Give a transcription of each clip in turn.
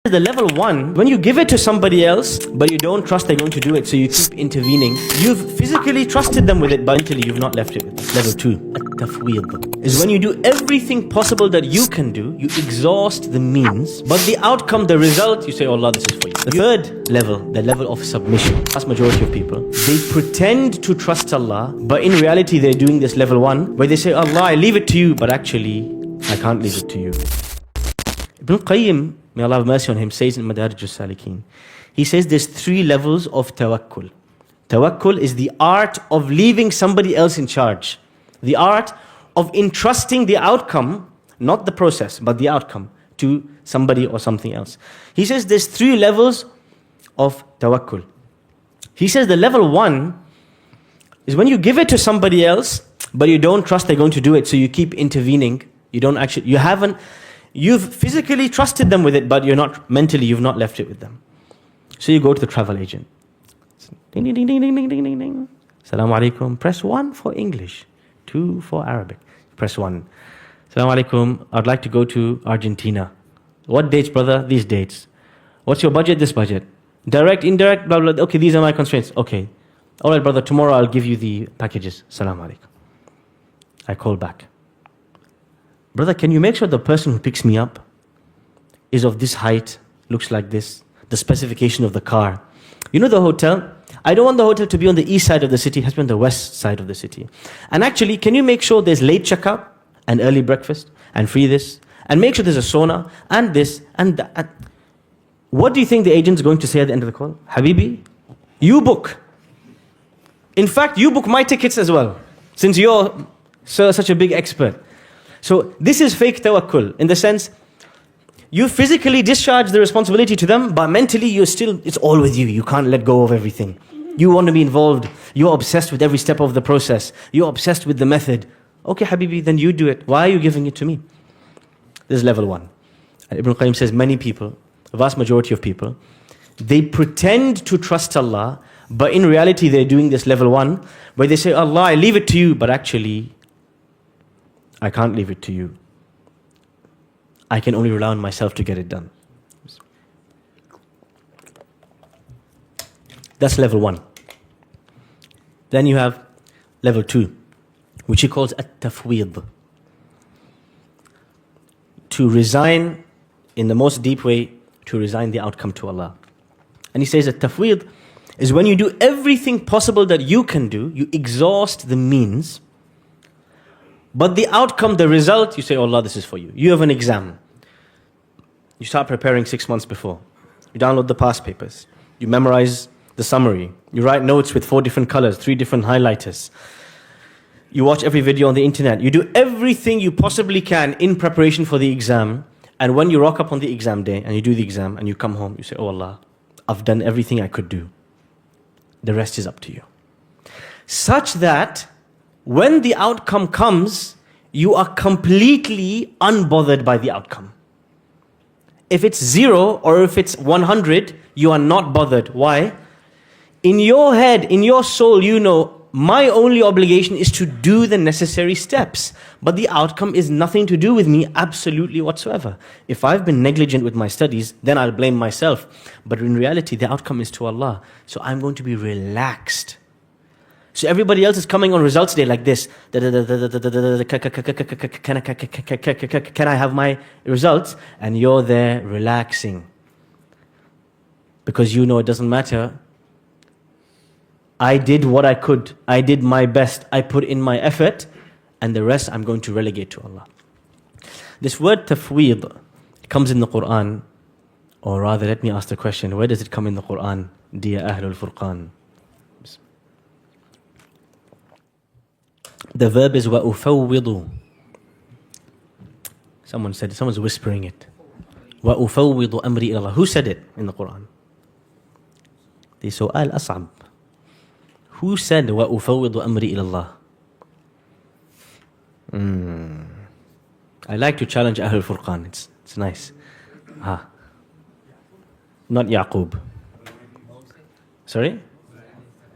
The level one, when you give it to somebody else, but you don't trust they're going to do it, so you keep intervening. You've physically trusted them with it, but until you've not left it with them. Level two, at-tafweed, is when you do everything possible that you can do, you exhaust the means, but the outcome, the result, you say, oh Allah, this is for you. The third level, the level of submission. The vast majority of people, they pretend to trust Allah, but in reality they're doing this level one, where they say, Allah, I leave it to you, but actually, I can't leave it to you. Ibn Qayyim, may Allah have mercy on him, says in Madarij al-Salikin, he says there's three levels of tawakkul. Tawakkul is the art of leaving somebody else in charge. The art of entrusting the outcome, not the process, but the outcome to somebody or something else. He says there's three levels of tawakkul. He says the level one is when you give it to somebody else, but you don't trust they're going to do it, so you keep intervening. You've physically trusted them with it, but you've not left it with them. So you go to the travel agent. Ding, ding, ding, ding, ding, ding, ding, ding. Assalamu alaikum. Press 1 for English, 2 for Arabic. Press 1. Assalamu alaikum. I'd like to go to Argentina. What dates, brother? These dates. What's your budget? This budget. Direct, indirect, blah, blah. Okay, these are my constraints. Okay. All right, brother, tomorrow I'll give you the packages. Assalamu alaikum. I call back. Brother, can you make sure the person who picks me up is of this height, looks like this, the specification of the car? You know the hotel? I don't want the hotel to be on the east side of the city, it has to be on the west side of the city. And actually, can you make sure there's late checkout and early breakfast and free this? And make sure there's a sauna and this and that. What do you think the agent's going to say at the end of the call? Habibi, you book. In fact, you book my tickets as well, since you're such a big expert. So this is fake tawakkul, in the sense, you physically discharge the responsibility to them, but mentally it's all with you. You can't let go of everything. You want to be involved. You're obsessed with every step of the process. You're obsessed with the method. Okay, Habibi, then you do it. Why are you giving it to me? This is level one. And Ibn Qayyim says many people, a vast majority of people, they pretend to trust Allah, but in reality they're doing this level one, where they say, Allah, I leave it to you, but actually, I can't leave it to you. I can only rely on myself to get it done. That's level one. Then you have level two, which he calls at-tafweed. To resign, in the most deep way, to resign the outcome to Allah. And he says at-tafweed is when you do everything possible that you can do, you exhaust the means, but the outcome, the result, you say, oh Allah, this is for you. You have an exam. You start preparing 6 months before. You download the past papers. You memorize the summary. You write notes with 4 different colors, 3 different highlighters. You watch every video on the internet. You do everything you possibly can in preparation for the exam. And when you rock up on the exam day and you do the exam and you come home, you say, oh Allah, I've done everything I could do. The rest is up to you. Such that when the outcome comes, you are completely unbothered by the outcome. If it's 0 or if it's 100, you are not bothered. Why? In your head, in your soul, you know, my only obligation is to do the necessary steps. But the outcome is nothing to do with me absolutely whatsoever. If I've been negligent with my studies, then I'll blame myself. But in reality, the outcome is to Allah. So I'm going to be relaxed. So everybody else is coming on results day like this. Can I have my results? And you're there relaxing. Because you know it doesn't matter. I did what I could. I did my best. I put in my effort. And the rest I'm going to relegate to Allah. This word tafweed comes in the Quran. Or rather, let me ask the question. Where does it come in the Quran? Dear Ahlul Furqan. The verb is وَأُفَوِّضُ. Someone said it, someone's whispering it. وَأُفَوِّضُ أَمْرِي إِلَى اللَّهِ. Who said it in the Quran? The سؤال أصعب. Who said وَأُفَوِّضُ أَمْرِي إِلَى اللَّهِ? I like to challenge Ahlul Furqan. It's nice. Not Yaqub. Sorry?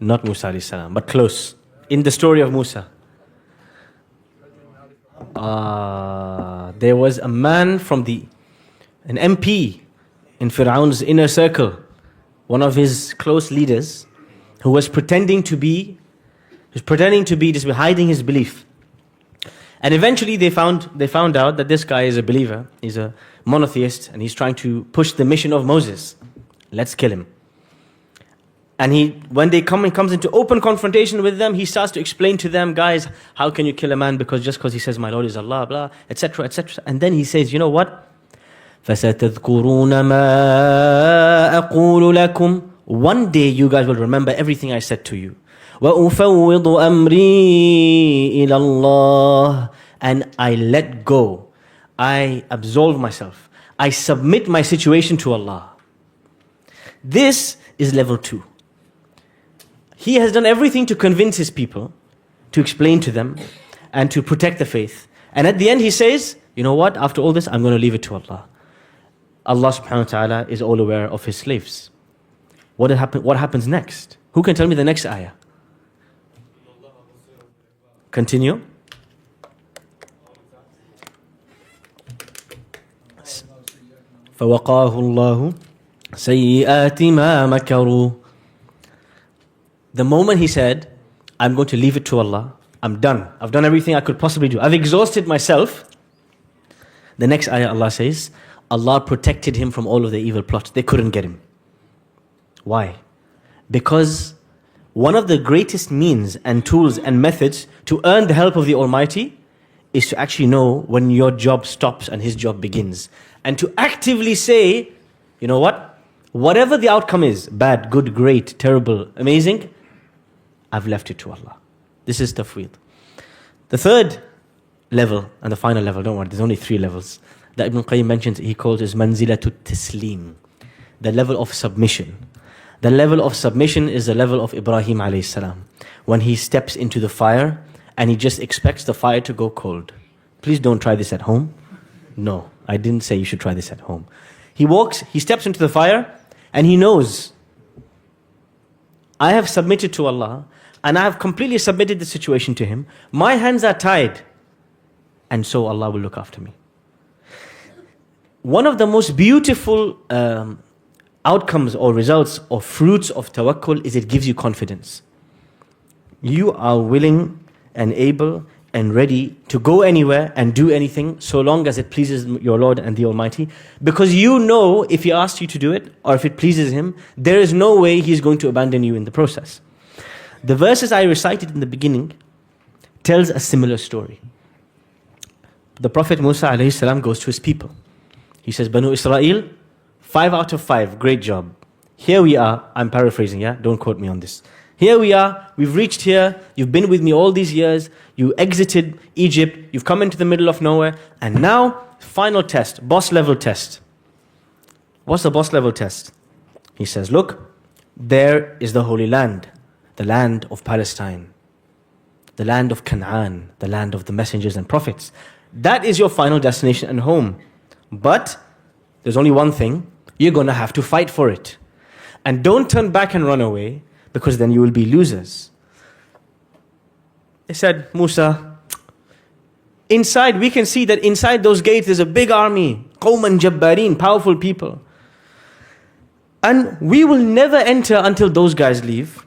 Not Musa alayhi salam, but close. In the story of Musa. There was a man from an MP in Fir'aun's inner circle, one of his close leaders, who was pretending to be just hiding his belief. And eventually they found out that this guy is a believer, he's a monotheist, and he's trying to push the mission of Moses. Let's kill him. And when they comes into open confrontation with them, he starts to explain to them, guys, how can you kill a man just because he says, my Lord is Allah, blah, etc., etc. And then he says, you know what? فَسَتَذْكُرُونَ مَا أَقُولُ لَكُمْ. One day you guys will remember everything I said to you. وَأُفَوِّضُ أَمْرِي إِلَى اللَّهِ. And I let go. I absolve myself. I submit my situation to Allah. This is level 2. He has done everything to convince his people, to explain to them, and to protect the faith. And at the end he says, you know what, after all this, I'm going to leave it to Allah. Allah subhanahu wa ta'ala is all aware of his slaves. What happens next? Who can tell me the next ayah? Continue. فَوَقَاهُ اللَّهُ سَيِّئَاتِ مَا مَكَرُوا. The moment he said, I'm going to leave it to Allah, I'm done. I've done everything I could possibly do. I've exhausted myself. The next ayah Allah says, Allah protected him from all of their evil plots. They couldn't get him. Why? Because one of the greatest means and tools and methods to earn the help of the Almighty is to actually know when your job stops and his job begins. And to actively say, you know what? Whatever the outcome is, bad, good, great, terrible, amazing, I've left it to Allah. This is tafweed. The third level, and the final level, don't worry, there's only 3 levels, that Ibn Qayyim mentions, he calls is manzilatut taslim, the level of submission. The level of submission is the level of Ibrahim alayhi salam, when he steps into the fire and he just expects the fire to go cold. Please don't try this at home. No, I didn't say you should try this at home. He steps into the fire and he knows, I have submitted to Allah and I have completely submitted the situation to Him. My hands are tied, and so Allah will look after me. One of the most beautiful outcomes or results or fruits of tawakkul is it gives you confidence. You are willing and able and ready to go anywhere and do anything so long as it pleases your Lord and the Almighty, because you know if He asks you to do it or if it pleases Him, there is no way He's going to abandon you in the process. The verses I recited in the beginning tells a similar story. The Prophet Musa alayhi salam goes to his people. He says, Banu Israel, 5 out of 5, great job. Here we are, I'm paraphrasing, yeah? Don't quote me on this. Here we are, we've reached here, you've been with me all these years, you exited Egypt, you've come into the middle of nowhere, and now, final test, boss level test. What's the boss level test? He says, look, there is the Holy Land, the land of Palestine, the land of Canaan, the land of the messengers and prophets. That is your final destination and home. But there's only one thing, you're going to have to fight for it. And don't turn back and run away, because then you will be losers. They said, Musa, inside, we can see that inside those gates there's a big army, qawman jabbarin, powerful people. And we will never enter until those guys leave.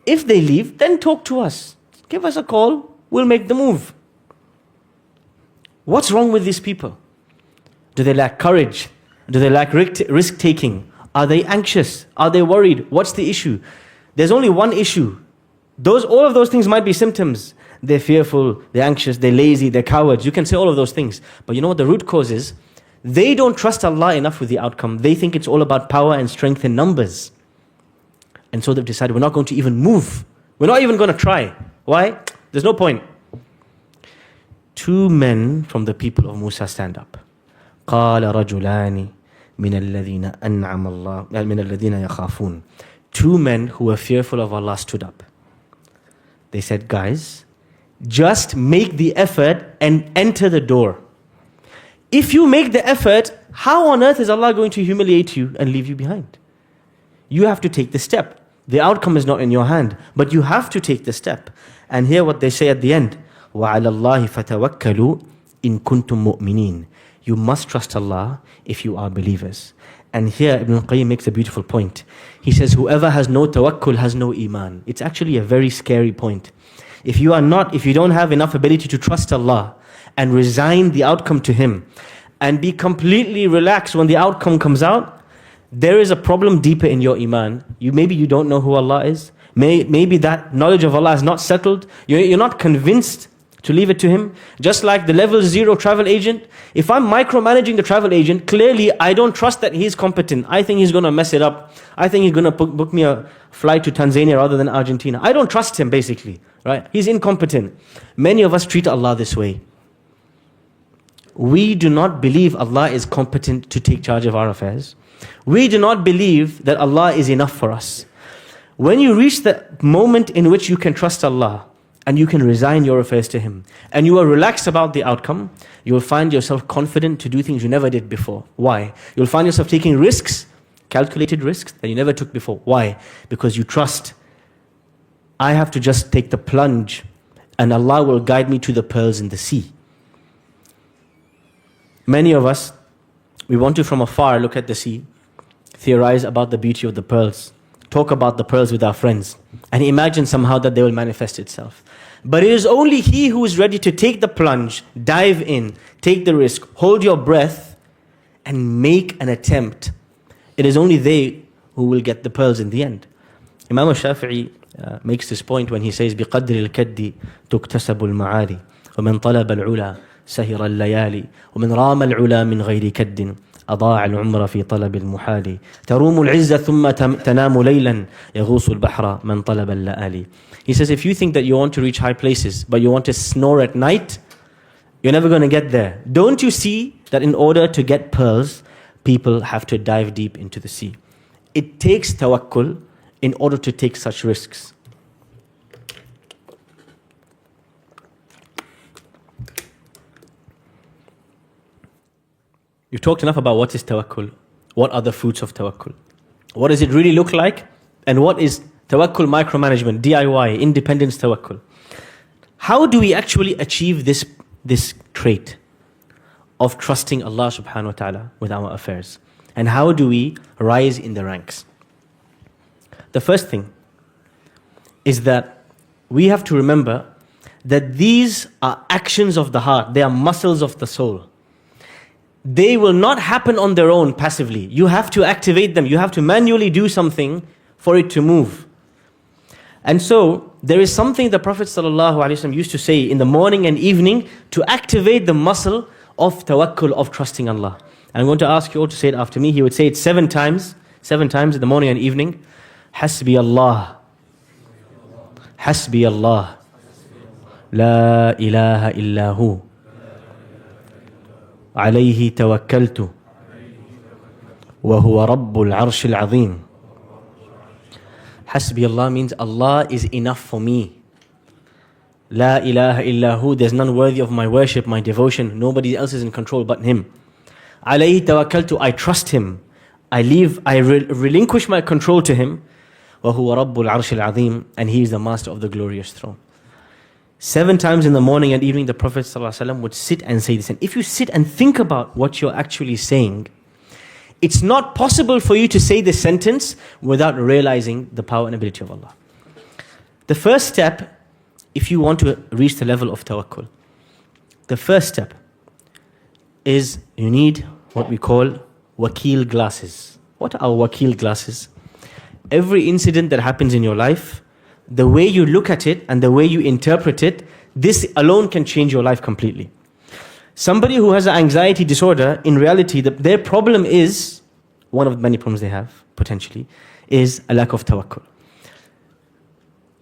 If they leave, then talk to us. Give us a call, we'll make the move. What's wrong with these people? Do they lack courage? Do they lack risk-taking? Are they anxious? Are they worried? What's the issue? There's only one issue. All of those things might be symptoms. They're fearful, they're anxious, they're lazy, they're cowards. You can say all of those things. But you know what the root cause is? They don't trust Allah enough with the outcome. They think it's all about power and strength in numbers. And so they've decided, we're not going to even move. We're not even going to try. Why? There's no point. 2 men from the people of Musa stand up. قال رجلان من الذين أنعم الله من الذين يخافون. 2 men who were fearful of Allah stood up. They said, guys, just make the effort and enter the door. If you make the effort, how on earth is Allah going to humiliate you and leave you behind? You have to take the step. The outcome is not in your hand, but you have to take the step. And hear what they say at the end. وَعَلَى اللَّهِ فَتَوَكَّلُوا إِن كُنْتُم مُؤْمِنِينَ. You must trust Allah if you are believers. And here Ibn al-Qayyim makes a beautiful point. He says, whoever has no tawakkul has no iman. It's actually a very scary point. If you don't have enough ability to trust Allah and resign the outcome to Him and be completely relaxed when the outcome comes out, there is a problem deeper in your iman. Maybe you don't know who Allah is. Maybe that knowledge of Allah is not settled. You're not convinced to leave it to Him. Just like the level 0 travel agent. If I'm micromanaging the travel agent, clearly I don't trust that he's competent. I think he's going to mess it up. I think he's going to book me a flight to Tanzania rather than Argentina. I don't trust him, basically. Right? He's incompetent. Many of us treat Allah this way. We do not believe Allah is competent to take charge of our affairs. We do not believe that Allah is enough for us. When you reach the moment in which you can trust Allah and you can resign your affairs to Him and you are relaxed about the outcome, you will find yourself confident to do things you never did before. Why? You'll find yourself taking risks, calculated risks that you never took before. Why? Because you trust. I have to just take the plunge and Allah will guide me to the pearls in the sea. Many of us, we want to from afar look at the sea, theorize about the beauty of the pearls, talk about the pearls with our friends, and imagine somehow that they will manifest itself. But it is only he who is ready to take the plunge, dive in, take the risk, hold your breath, and make an attempt. It is only they who will get the pearls in the end. Imam al-Shafi'i makes this point when he says, بِقَدْرِ الْكَدِّ تُكْتَسَبُ الْمَعَالِ وَمَنْ طَلَبَ الْعُلَى سَهِرَ اللَّيَالِ وَمَنْ رَامَ الْعُلَى مِنْ غَيْرِ كَدٍّ أضاع العمر في طلب المحال تروم العزة ثم تنام ليلا يغوص البحر من طلب اللآلي. He says, if you think that you want to reach high places, but you want to snore at night, you're never going to get there. Don't you see that in order to get pearls, people have to dive deep into the sea? It takes tawakkul in order to take such risks. You've talked enough about what is tawakkul. What are the fruits of tawakkul? What does it really look like? And what is tawakkul micromanagement, DIY, independence tawakkul? How do we actually achieve this trait of trusting Allah subhanahu wa ta'ala with our affairs? And how do we rise in the ranks? The first thing is that we have to remember that these are actions of the heart. They are muscles of the soul. They will not happen on their own passively. You have to activate them. You have to manually do something for it to move. And so, there is something the Prophet ﷺ used to say in the morning and evening to activate the muscle of tawakkul, of trusting Allah. And I'm going to ask you all to say it after me. He would say it 7 times in the morning and evening. Hasbi Allah. Hasbi Allah. La ilaha illahu. عليه توكلت وهو رب العرش العظيم. Hasbi Allah means Allah is enough for me. La ilaha illahu, there's none worthy of my worship, my devotion. Nobody else is in control but Him. عليه توكلت, I trust Him. I relinquish my control to Him. وهو رب العرش العظيم, and He is the master of the glorious throne. 7 times in the morning and evening, the Prophet ﷺ would sit and say this. And if you sit and think about what you're actually saying, it's not possible for you to say this sentence without realizing the power and ability of Allah. The first step, if you want to reach the level of tawakkul, the first step is you need what we call wakil glasses. What are wakil glasses? Every incident that happens in your life, the way you look at it and the way you interpret it, this alone can change your life completely. Somebody who has an anxiety disorder, in reality, their problem is, one of the many problems they have, potentially, is a lack of tawakkul.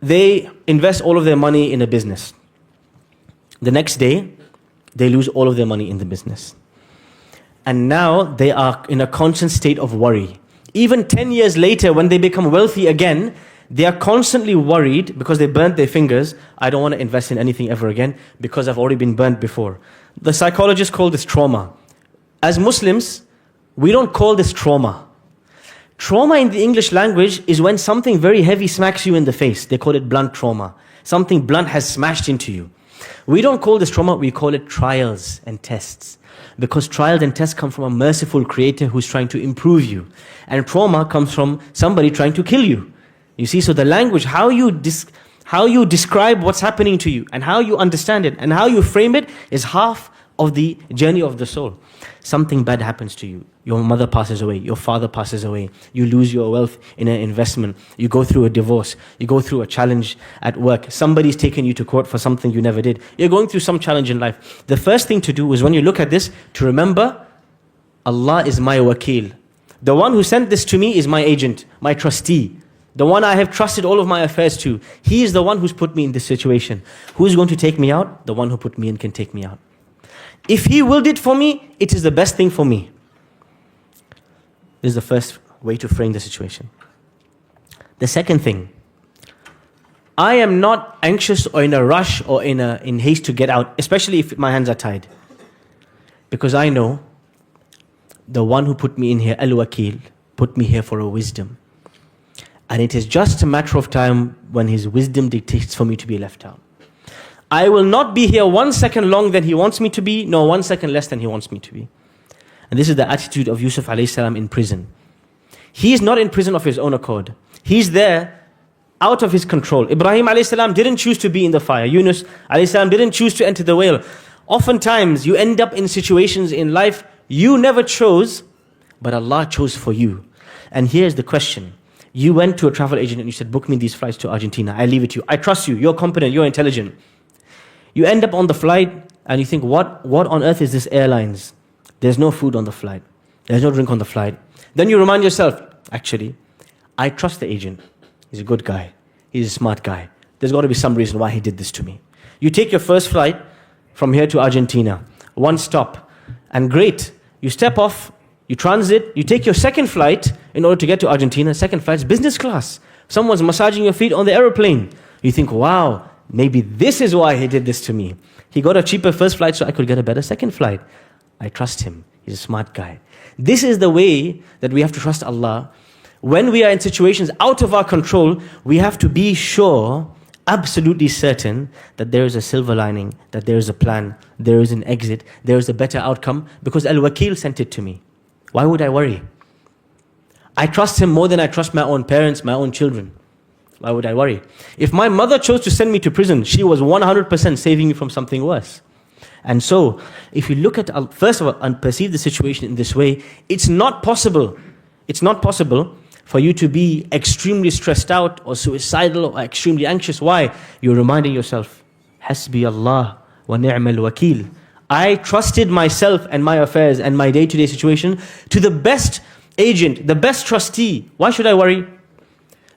They invest all of their money in a business. The next day, they lose all of their money in the business. And now they are in a constant state of worry. Even 10 years later, when they become wealthy again, they are constantly worried because they burnt their fingers. I don't want to invest in anything ever again because I've already been burnt before. The psychologists call this trauma. As Muslims, we don't call this trauma. Trauma in the English language is when something very heavy smacks you in the face. They call it blunt trauma. Something blunt has smashed into you. We don't call this trauma, we call it trials and tests. Because trials and tests come from a merciful creator who's trying to improve you. And trauma comes from somebody trying to kill you. You see, so the language, how you describe what's happening to you and how you understand it and how you frame it is half of the journey of the soul. Something bad happens to you. Your mother passes away. Your father passes away. You lose your wealth in an investment. You go through a divorce. You go through a challenge at work. Somebody's taken you to court for something you never did. You're going through some challenge in life. The first thing to do is when you look at this, to remember, Allah is my wakil. The one who sent this to me is my agent, my trustee. The one I have trusted all of my affairs to. He is the one who's put me in this situation. Who's going to take me out? The one who put me in can take me out. If He willed it for me, it is the best thing for me. This is the first way to frame the situation. The second thing, I am not anxious or in a rush or in haste to get out, especially if my hands are tied. Because I know the one who put me in here, Al-Wakil, put me here for a wisdom. And it is just a matter of time when His wisdom dictates for me to be left out. I will not be here 1 second long than He wants me to be, nor 1 second less than He wants me to be. And this is the attitude of Yusuf alayhi salam in prison. He is not in prison of his own accord. He's there out of his control. Ibrahim alayhi salam didn't choose to be in the fire. Yunus alayhi salam didn't choose to enter the whale. Oftentimes you end up in situations in life you never chose, but Allah chose for you. And here's the question. You went to a travel agent and you said, book me these flights to Argentina. I leave it to you. I trust you. You're competent. You're intelligent. You end up on the flight and you think, what on earth is this airlines? There's no food on the flight. There's no drink on the flight. Then you remind yourself, actually, I trust the agent. He's a good guy. He's a smart guy. There's got to be some reason why he did this to me. You take your first flight from here to Argentina. One stop. And great. You step off. You transit. You take your second flight in order to get to Argentina. Second flight is business class. Someone's massaging your feet on the aeroplane. You think, wow, maybe this is why he did this to me. He got a cheaper first flight so I could get a better second flight. I trust him. He's a smart guy. This is the way that we have to trust Allah. When we are in situations out of our control, we have to be sure, absolutely certain, that there is a silver lining, that there is a plan, there is an exit, there is a better outcome, because Al-Wakil sent it to me. Why would I worry? I trust him more than I trust my own parents, my own children. Why would I worry? If my mother chose to send me to prison, she was 100% saving me from something worse. And so, if you look at, first of all, and perceive the situation in this way, it's not possible for you to be extremely stressed out or suicidal or extremely anxious. Why? You're reminding yourself, Hasbi Allah wa ni'mal wakil. I trusted myself and my affairs and my day-to-day situation to the best agent, the best trustee. Why should I worry?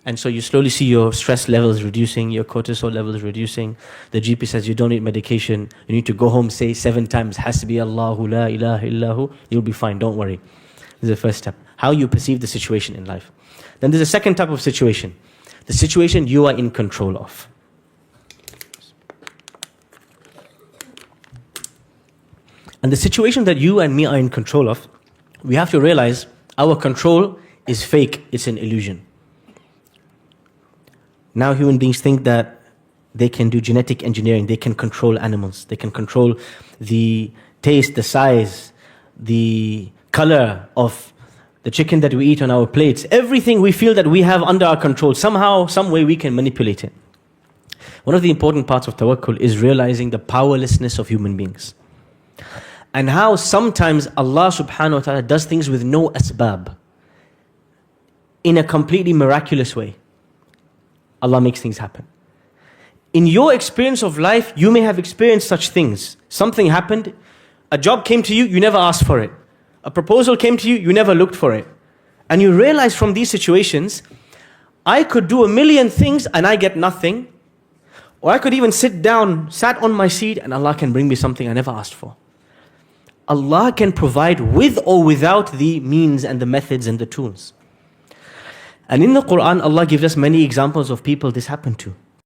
And so you slowly see your stress levels reducing, your cortisol levels reducing. The GP says you don't need medication. You need to go home, say 7 times, Hasbi Allahu la ilaha illahu. You'll be fine, don't worry. This is the first step. How you perceive the situation in life. Then there's a second type of situation. The situation you are in control of. And the situation that you and me are in control of, we have to realize our control is fake, it's an illusion. Now human beings think that they can do genetic engineering, they can control animals, they can control the taste, the size, the color of the chicken that we eat on our plates. Everything we feel that we have under our control, somehow, some way we can manipulate it. One of the important parts of tawakkul is realizing the powerlessness of human beings. And how sometimes Allah subhanahu wa ta'ala does things with no asbab. In a completely miraculous way. Allah makes things happen. In your experience of life, you may have experienced such things. Something happened, a job came to you, you never asked for it. A proposal came to you, you never looked for it. And you realize from these situations, I could do a million things and I get nothing. Or I could even sat on my seat and Allah can bring me something I never asked for. Allah can provide with or without the means and the methods and the tools. And in the Quran, Allah gives us many examples of people this happened to.